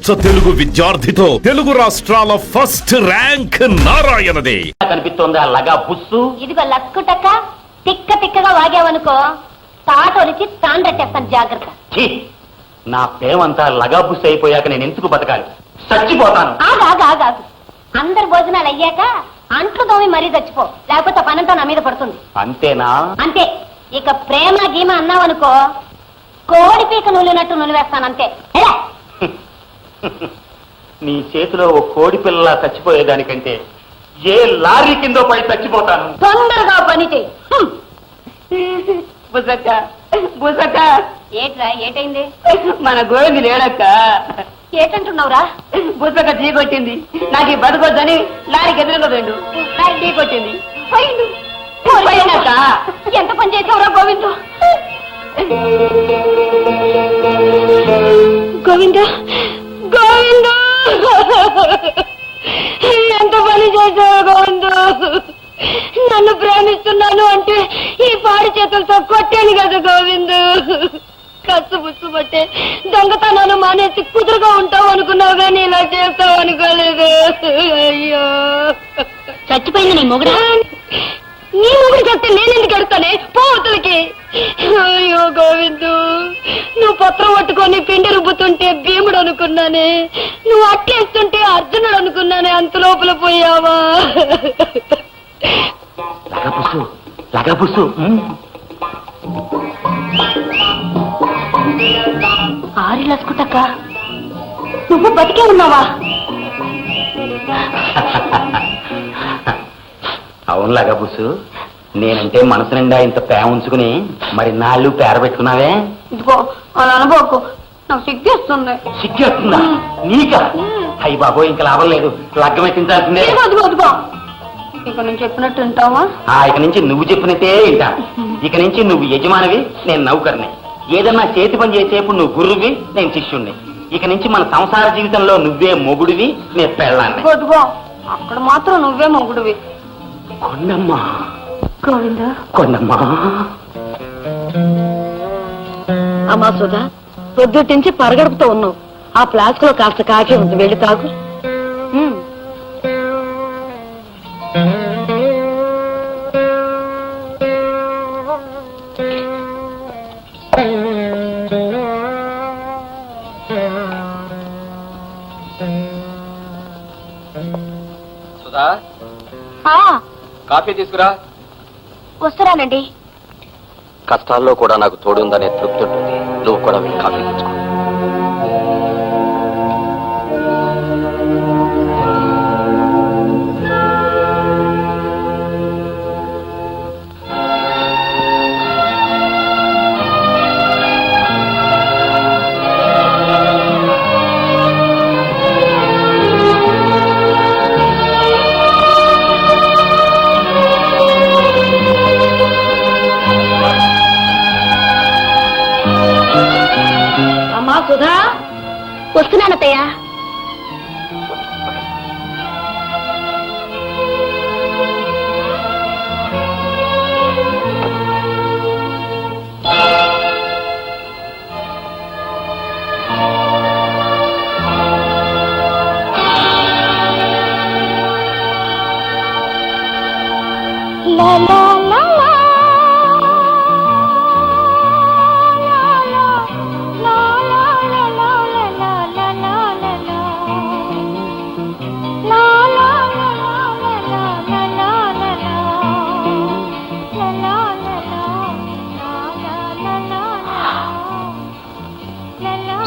అచ్చ తెలుగు విద్యార్థితో తెలుగు రాష్ట్రాల first rank నారాయణదే. కనిపిస్తోందా లగా బుస్సు? ఇదిగో లక్కుటక్క, తిక్క తిక్కగా వాగావనుకో తాటొలిచి తాండ్రట్టేస్తాను, జాగ్రత్త. ఛీ! నా ప్రేమంతా లగా బుస్సు అయిపోయాక నేను ఎందుకు బతకాలి? చచ్చిపోతాను. ఆగాగాగాగు, అందరు భోజనాలు అయ్యాక అంట్లు తోమి మరీ చచ్చిపో, లేకపోతే పనంతా నా మీద పడుతుంది. అంతేనా? అంతే. ఇక ప్రేమ గీమ అన్నావనుకో కోడి పీక నులినట్టు నులివేస్తానంతే. నీ చేతిలో ఓ కోడి పిల్ల చచ్చిపోయేదానికంటే ఏ లారీ కిందో పడి చచ్చిపోతాను. తొందరగా పని చెయ్యి. బుసక్క బుసక్క, ఏట్రా ఏటైంది? మన గోవింది లేడక్క. ఏటంటున్నావురా? బుసక్క టీ కొట్టింది. నాకు ఈ బతకొద్దని లారీకి ఎదురుగా పోయిండు. లారీ టీ కొట్టింది. పోయిండు. పోయిందక్క. ఎంత పని చేసావురా గోవిందు? గోవింద గోవింద, ఎంత పని చేసావు గోవిందు? నన్ను ప్రేమిస్తున్నాను అంటే ఈ పాడి చేతులతో కొట్టాను కదా గోవిందు. కసు బుస్సు పట్టే దొంగతనాలు మానేసి కుదురుగా ఉంటావు అనుకున్నావు కానీ ఇలా చేస్తావు అనుకోలేదు. అయ్యో, చచ్చిపోయింది నీ మొగుడా? నీ మొగుడు చెప్తే నేనెందుకు ఎడతానే పోతులకి? అయ్యో గోవిందు, నువ్వు పత్రం పట్టుకొని పిండి రుబ్బుతుంటే భీముడు అనుకున్నానే, నువ్వు అట్లేస్తుంటే అర్జునుడు అనుకున్నానే, అంత లోపల పోయావా? లగా బుస్సు. ఆరి లసుకుటక్క, నువ్వు బతికే ఉన్నావా? అవును లగా బుస్సు, నేనంటే మనసు నిండా ఇంత ప్రేమ ఉంచుకుని మరి నాళ్ళు పేర పెట్టుకున్నావే. ఇదిగో అలా అనుకోకు, నాకు సిగ్గేస్తుంది. సిగ్గేస్తుందా నీకా? అయ్యి బాబో, ఇంకా లాభం లేదు, లగ్గం ఎట్టించాల్సిందే. అదిగో ఇక నేను చెప్పినట్టు వింటావా? ఇక నుంచి నువ్వు చెప్పినట్టే వింటా. ఇక నుంచి నువ్వు యజమానివి, నేను నౌకర్ని. ఏదన్నా చేతి పని చేసేప్పుడు నువ్వు గురువి, నేను శిష్యుణ్ణి. ఇక నుంచి మన సంసార జీవితంలో నువ్వే మొగుడివి, నేను పెళ్ళాన్ని. అదిగో అక్కడ మాత్రం నువ్వే మొగుడివి. కొండమ్మా గోవింద, కొండమ్మా. అమ్మా సుధా, పొద్దుటించి పరగడుపుతూ ఉన్నావు. ఆ ఫ్లాస్క్ లో కాస్త కాకి ఉంది, వెళ్ళి తాగు. సుధా, కాఫీ తీసుకురా. వస్తున్నానండి. కష్టాల్లో కూడా నాకు తోడుందనే తృప్తి ఉంటుంది. నువ్వు కూడా వెళ్ళి కాఫీ తెచ్చుకో. అమ్మా సుధా, వస్తున్నానత్తయ్య. లా లా లా లా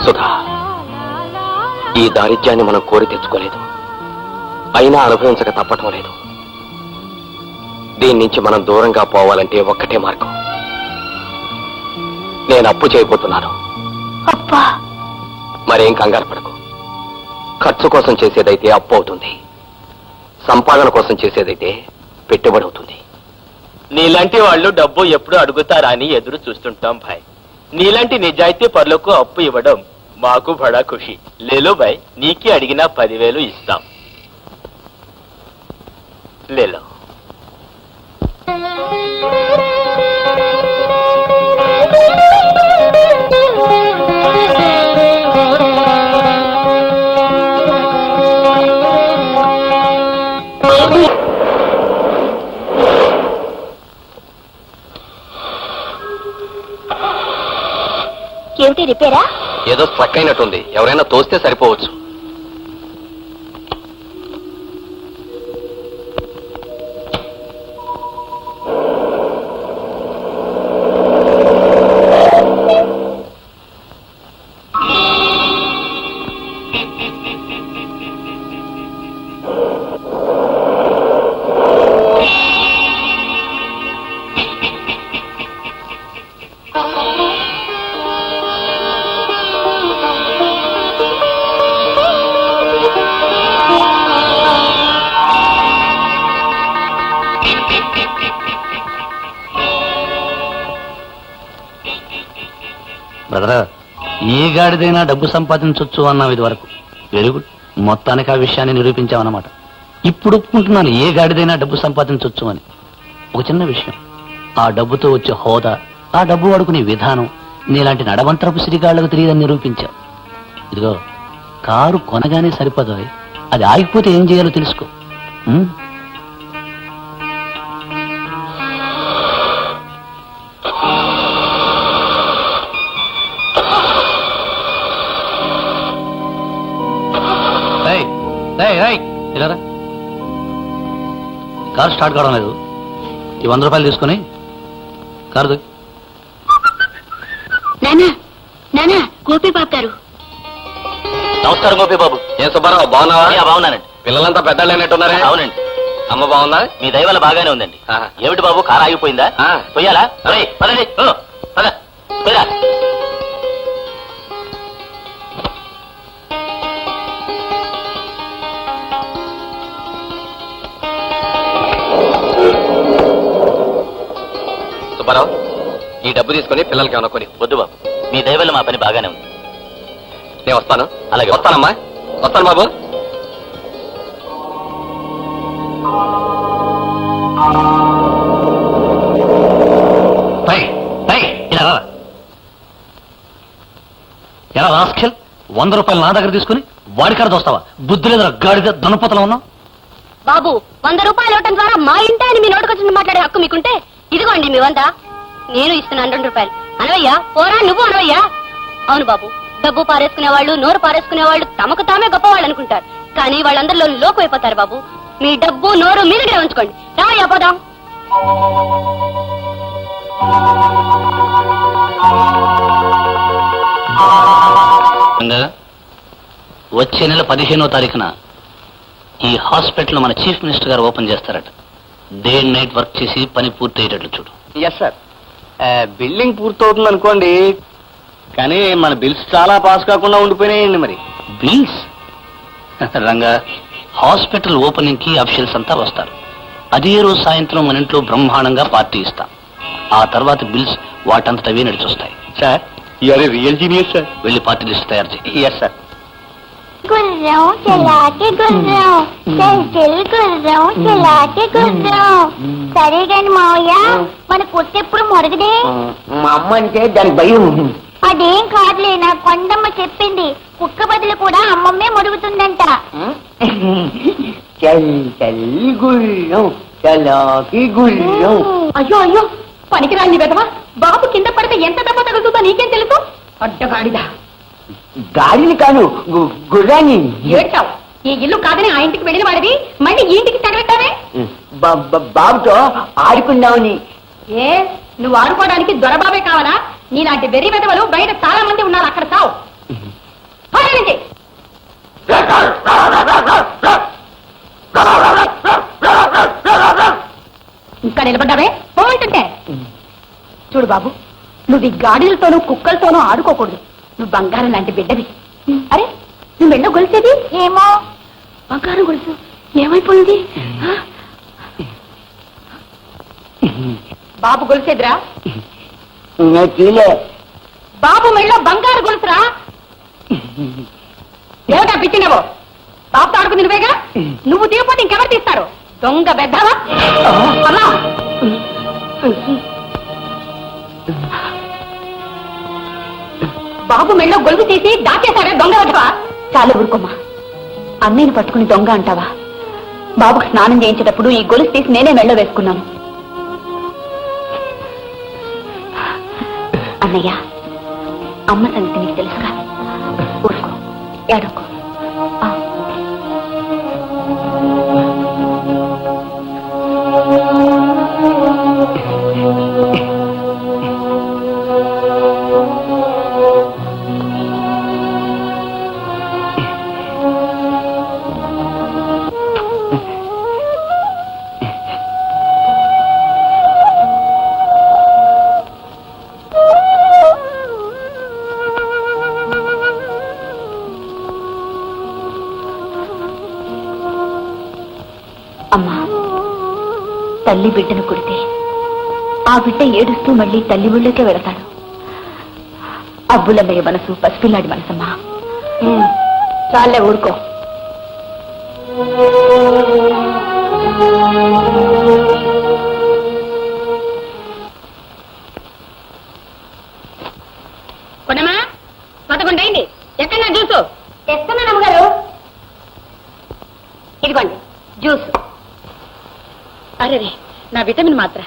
సుధా, ఈ దారిద్ర్యాన్ని మనం కోరి తెచ్చుకోలేదు, అయినా అనుభవించక తప్పటం లేదు. దీని నుంచి మనం దూరంగా పోవాలంటే ఒక్కటే మార్గం. నేను అప్పు చేయబోతున్నాను. అబ్బా, మరేం కంగారు పడకు. ఖర్చు కోసం చేసేదైతే అప్పు అవుతుంది, సంపాదన కోసం చేసేదైతే పెట్టుబడి అవుతుంది. నీలాంటి వాళ్ళు డబ్బు ఎప్పుడు అడుగుతారా అని ఎదురు చూస్తుంటాం భాయ్. నీలాంటి నిజాయితీ పరులకు అప్పు ఇవ్వడం మాకు బడా ఖుషి. లేలో భాయ్, నీకే అడిగినా 10,000 ఇస్తాం. లేలో. చెప్పారా? ఏదో స్ట్రక్ అయినట్టుంది, ఎవరైనా తోస్తే సరిపోవచ్చు. బ్రదరా, ఏ గాడిదైనా డబ్బు సంపాదించవచ్చు అన్నాం ఇది వరకు. వెరీ గుడ్, మొత్తానికి ఆ విషయాన్ని నిరూపించామన్నమాట. ఇప్పుడు ఒప్పుకుంటున్నాను ఏ గాడిదైనా డబ్బు సంపాదించవచ్చు అని. ఒక చిన్న విషయం, ఆ డబ్బుతో వచ్చే హోదా, ఆ డబ్బు వాడుకునే విధానం నీలాంటి నడవంతరపు శ్రీగాళ్లకు తెలియదని నిరూపించావు. ఇదిగో, కారు కొనగానే సరిపోదు, అది ఆగిపోతే ఏం చేయాలో తెలుసుకో. కారు స్టార్ట్ కావడం లేదు. ఈ 100 రూపాయలు తీసుకుని కారు దిగు. నానా, గోపి బాబు గారు. నమస్కారం గోపి బాబు. ఏం సుబ్బారావు, బాగున్నావా? బాగున్నానండి. పిల్లలంతా పెద్దలేనట్టున్నారే? అవునండి. అమ్మ బాగుందా? మీ దయ వల్ల బాగానే ఉందండి. ఆహా. ఏమిటి బాబు, కారు ఆగిపోయిందా? పోయాలా? పదండి, పద, పోయా. సుబ్బారావు, ఈ డబ్బు తీసుకుని పిల్లలకి ఏమైనా కొని. వద్దు బాబు, మీ దయ వల్ల మా పని బాగానే ఉంది. నేను వస్తాను. అలాగే. వస్తానమ్మా, వస్తాను బాబు. ఎలా రాస్కెల్, 100 రూపాయలు నా దగ్గర తీసుకుని వాడి కాడ దోస్తావా? బుద్ధి లేదా గాడిద దున్నపోతలో ఉన్నావు? బాబు, 100 రూపాయలు ఇవ్వటం ద్వారా మా ఇంటి అని మీ నోటుకొచ్చి మాట్లాడే హక్కు మీకుంటే ఇదిగోండి మీ 100. నేను ఇస్తున్నాను 2 రూపాయలు. అనవయ్యా, పోరా నువ్వు అనవయ్యా. అవును బాబు, డబ్బు పారేసుకునే వాళ్ళు, నోరు పారేసుకునే వాళ్ళు తమకు తామే గొప్పవాళ్ళు అనుకుంటారు. కానీ వాళ్ళందరిలో లోకు అయిపోతారు బాబు. మీ డబ్బు నోరు మీ దగ్గర ఉంచుకోండి. రావయ్యా, పోదాం. వచ్చే నెల 15వ తారీఖున ఈ హాస్పిటల్ మన చీఫ్ మినిస్టర్ గారు ఓపెన్ చేస్తారట. డే అండ్ నైట్ వర్క్ చేసి పని పూర్తి అయ్యేటట్లు చూడు. Yes sir. బిల్డింగ్ పూర్తవుతుంది అనుకోండి, కానీ మన బిల్స్ చాలా పాస్ కాకుండా ఉండిపోయినాయండి. మరి బిల్స్ రంగా, హాస్పిటల్ ఓపెనింగ్ కి అఫీషియల్స్ అంతా వస్తారు. అదే రోజు సాయంత్రం మన ఇంట్లో బ్రహ్మాండంగా పార్టీ ఇస్తాం. ఆ తర్వాత బిల్స్ వాటంతటవే నడిచొస్తాయి. Sir, you are a real genius sir. వెళ్ళి పార్టీ లిస్ట్ తయారు చేయి. Yes sir. గుర్రం చెలాకి గుర్రం, గుర్రం చెలాకి గుర్రం. సరే గాని మావయ్య, మన పుట్టెప్పుడు మొరగదే. మా అమ్మ అంటే దానికి భయం. అదేం కాదులే, నా కొండమ్మ చెప్పింది. కుక్క బదులు కూడా అమ్మమ్మే మొరుగుతుందంట. గుర్రం చలాకి గుర్రం. అయ్యో అయ్యో, పనికిరాని వెధవా. బాబు కింద పడితే ఎంత దెబ్బ తగులుతుందో నీకేం తెలుసు? అడ్డగాడిదా. గాడిని కాను, గుర్రాన్ని. ఏడ్చావు. ఈ ఇల్లు కాదని ఆ ఇంటికి వెళ్ళిన వాడివి మళ్ళీ ఈ ఇంటికి తగలెట్టావే. బాబుతో ఆడుకుందామని. ఏ, నువ్వు ఆడుకోవడానికి దొరబాబే కావాలా? నీలాంటి వెర్రి వెధవలు బయట చాలా మంది ఉన్నారు. అక్కడ తావు. ఇంకా నిలబడ్డావే, పోంటుంటే. చూడు బాబు, నువ్వు ఈ గాడిలతోనూ కుక్కలతోనూ ఆడుకోకూడదు. నువ్వు బంగారం లాంటి బిడ్డవి. అరే, నువ్వు మెళ్ళో గొలిసేది ఏమో. బంగారం గొలుసు ఏమైపోయింది? బాబు గొలిసేదిరా. బాబు మెళ్ళో బంగారు గొలుసురా. ఏమిటా పిచ్చినవో? బాబుతో ఆడుకుని నువ్వేగా. నువ్వు తీయపోతే ఇంకెవరు తీస్తారు? దొంగ బెద్దవా. అమ్మా, బాబు మెళ్ళో గొలుసు తీసి దాచేశాడే దొంగ వద్దవా. చాలా ఊరుకోమ్మా. అన్నయ్యని పట్టుకుని దొంగ అంటావా? బాబుకు స్నానం చేయించేటప్పుడు ఈ గొలుసు తీసి నేనే మెళ్ళో వేసుకున్నాను. అన్నయ్య, అమ్మ సంగతి నీకు తెలుసుగా. ఊరుకో, ఏడుకో. అమ్మా, తల్లి బిడ్డను కొడితే ఆ బిడ్డ ఏడుస్తూ మళ్ళీ తల్లి ఊళ్ళోకే వెళతాడు. అబ్బులమ్మయ్య మనసు పసిపిల్లాడి మనసమ్మా. చాలే, ఊరుకో. కొనమా, 11 అయింది. ఎక్కడ జ్యూసు తెస్తున్నాను అమ్మగారు. ఇదిగోండి జ్యూస్. అరే, నా విటమిన్ మాత్ర.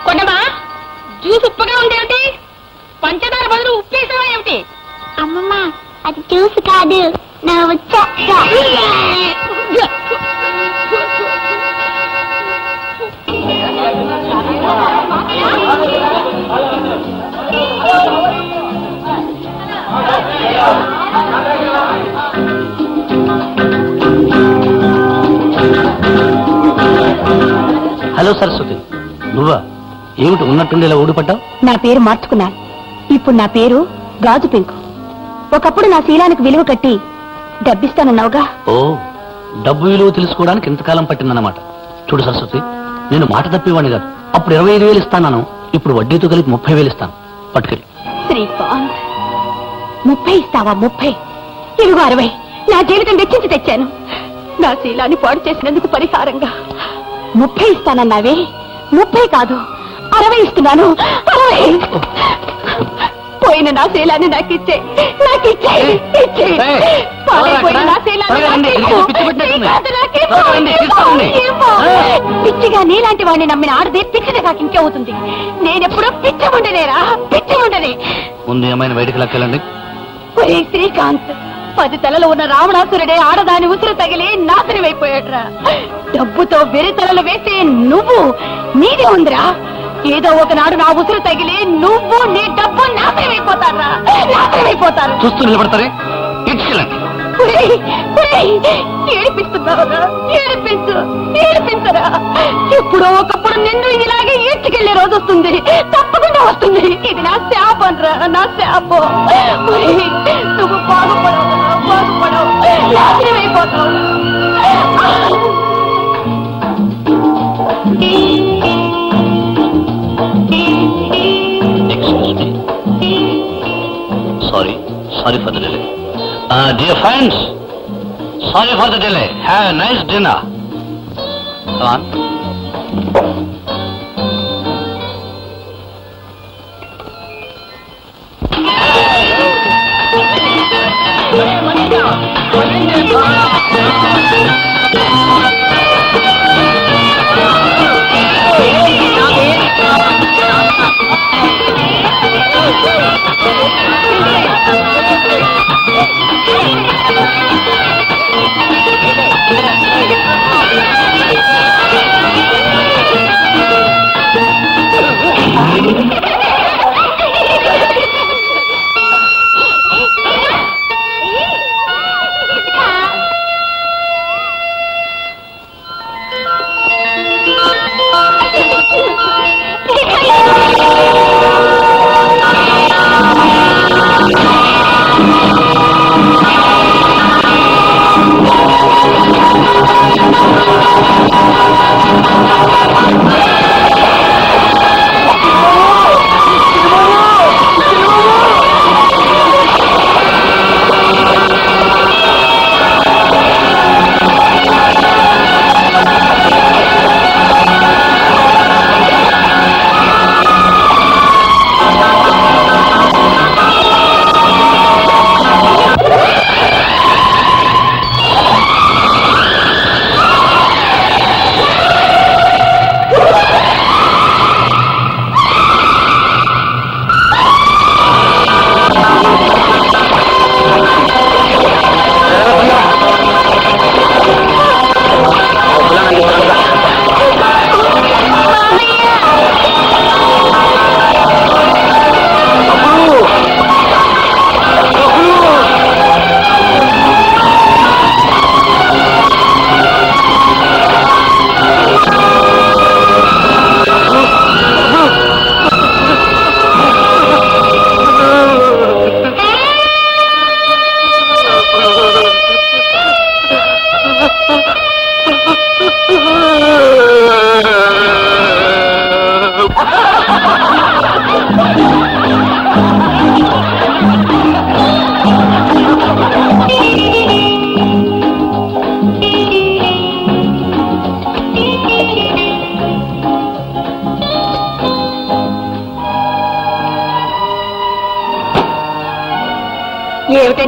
కొనమా, జ్యూస్ ఉప్పుగా ఉండేమిటి? పంచదార బదులు ఉప్పేసావా ఏమిటి? అమ్మమ్మ, అది జ్యూస్ కాదు, నా వచ్చా. హలో సరస్వతి, నువ్వా? ఏమిటి ఉన్నట్టుండి ఇలా ఊడిపడ్డావు? నా పేరు మార్చుకున్నాను. ఇప్పుడు నా పేరు గాజు పెంకు. ఒకప్పుడు నా శీలానికి విలువ కట్టి డబ్బిస్తానన్నావుగా. ఓ, డబ్బు విలువ తెలుసుకోవడానికి ఇంతకాలం పట్టిందన్నమాట. చూడు సరస్వతి, నేను మాట తప్పేవాడిని కాదు. అప్పుడు 25,000 ఇస్తాను, ఇప్పుడు వడ్డీతో కలిపి 30,000 ఇస్తాను. పట్టుకెళ్ళి. శ్రీకాంత్, 30 ఇస్తావా? 30? ఇదిగో 60. నా జీవితం వెచ్చించి తెచ్చాను. నా శీలాన్ని పాడు చేసినందుకు పరిహారంగా 30 ఇస్తానన్నావే. 30 కాదు, 60 ఇస్తున్నాను. 60. పోయిన నా శీలాన్ని నాకిచ్చే. పాడైపోయిన నా శీలాన్ని నాకివ్వు. పిచ్చిగా నీలాంటి వాడిని నమ్మిన ఆడదే పిచ్చిది కాక ఇంకేవుతుంది. నేనెప్పుడు పిచ్చి ఉండనే. ముందు ఏమైనా బయటకు లెక్కెళ్ళండి. శ్రీకాంత్, 10 తలలు ఉన్న రావణాసురుడే ఆడదాని ఉసురు తగిలి నాశనమైపోయాడురా. డబ్బుతో వెరి తలలు వేసే నువ్వు, నీదే ఉందిరా. ఏదో ఒకనాడు నా ఉసురు తగిలి నువ్వు, నీ డబ్బు నాశనమైపోతారు. చూస్తూ నిలబడతారే, ఇటుకెళ్ళండి. ఏడిపిస్తున్నావురా, ఏడిపించరా. ఇప్పుడు ఒకప్పుడు నిన్ను ఇలాగే ఈడ్చుకెళ్లే రోజు వస్తుంది, తప్పకుండా వస్తుంది. ఇది నా శాపం రా, నా శాపం. నువ్వు బాగుపడవు, నాశనమైపోతావు. Sorry for the delay. Dear friends, sorry for the delay. Have a nice dinner. Come on.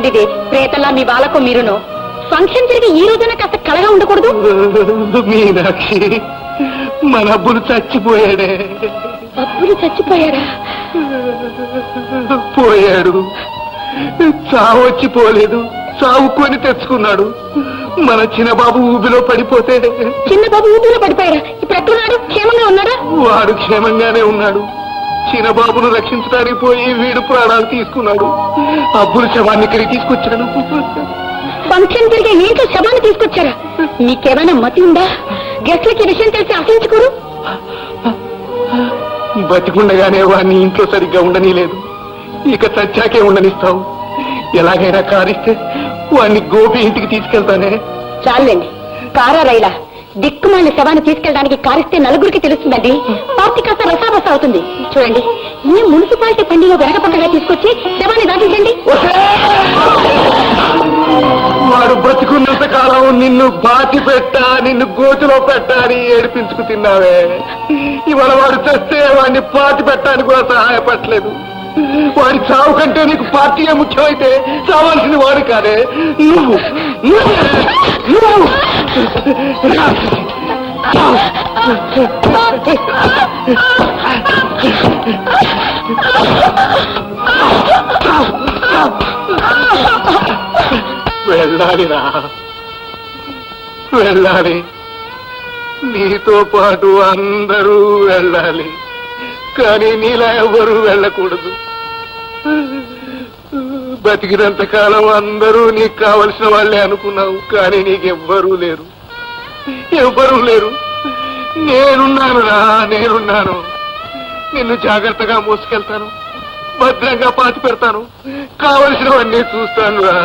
ఏమిటండి ఇది? ప్రేతల్లా మీ బాలకు మీరును ఫంక్షన్ జరిగి ఈ రోజున కాస్త కలగా ఉండకూడదు? మీనాక్షి మన అబ్బులు చచ్చిపోయాడే. అప్పుడు చచ్చిపోయారా? పోయాడు. చావు వచ్చి పోలేదు, చావు కొని తెచ్చుకున్నాడు. మన చిన్నబాబు ఊబిలో పడిపోతే చిన్న బాబు ఊపిలో పడిపోయారా? ఇప్పుడు ఎక్కడున్నాడు? క్షేమంగా ఉన్నాడా? వాడు క్షేమంగానే ఉన్నాడు. చిన్నబాబును రక్షించడానికి పోయి వీడు ప్రాణాలు తీసుకున్నాడు. అబ్బుల శవాన్ని ఇక్కడికి తీసుకొచ్చాను. ఫంక్షన్ తిరిగే ఇంట్లో శవాన్ని తీసుకొచ్చారా? మీకేమైనా మతి ఉందా? గెస్ట్లకి విషయం తెలిసి అసహించుకోరు? బతికుండగానే వాడిని ఇంట్లో సరిగ్గా ఉండనీలేదు, ఇక చచ్చాకే ఉండనిస్తావు. ఎలాగైనా కారిస్తే వాడిని గోపి ఇంటికి తీసుకెళ్తానే. చాలండి, కారా రైలా దిక్కుమాలిన శవాన్ని తీసుకెళ్ళడానికి కారిస్తే నలుగురికి తెలుస్తుందండి. పార్టీ కాస్త రసాబస అవుతుంది. చూడండి, ఈ మున్సిపాలిటీ పండిలో వెనకపక్కగా తీసుకొచ్చి శవాన్ని దాటించండి. వాడు బతికున్నంత కాలం నిన్ను బాతి పెట్టా, నిన్ను గోతిలో పెట్టా అని ఏడిపించుకు తిన్నావే. ఇవాళ వాడు చస్తే వాడిని పాతి పెట్టడానికి కూడా సహాయపడలేదు. వాడి చావు కంటే నీకు పార్టీయే ముఖ్యమైతే చావాల్సిన వాడు కాదే నువ్వు. వెళ్ళాలిరా, వెళ్ళాలి. నీతో పాటు అందరూ వెళ్ళాలి, కానీ నీలా ఎవరూ వెళ్ళకూడదు. బతికినంత కాలం అందరూ నీకు కావలసిన వాళ్ళే అనుకున్నావు, కానీ నీకెవ్వరూ లేరు, ఎవ్వరూ లేరు. నేనున్నానురా, నేనున్నాను. నిన్ను జాగ్రత్తగా మోసుకెళ్తాను, భద్రంగా పాతి పెడతాను, కావలసినవన్నీ చూస్తాను రా.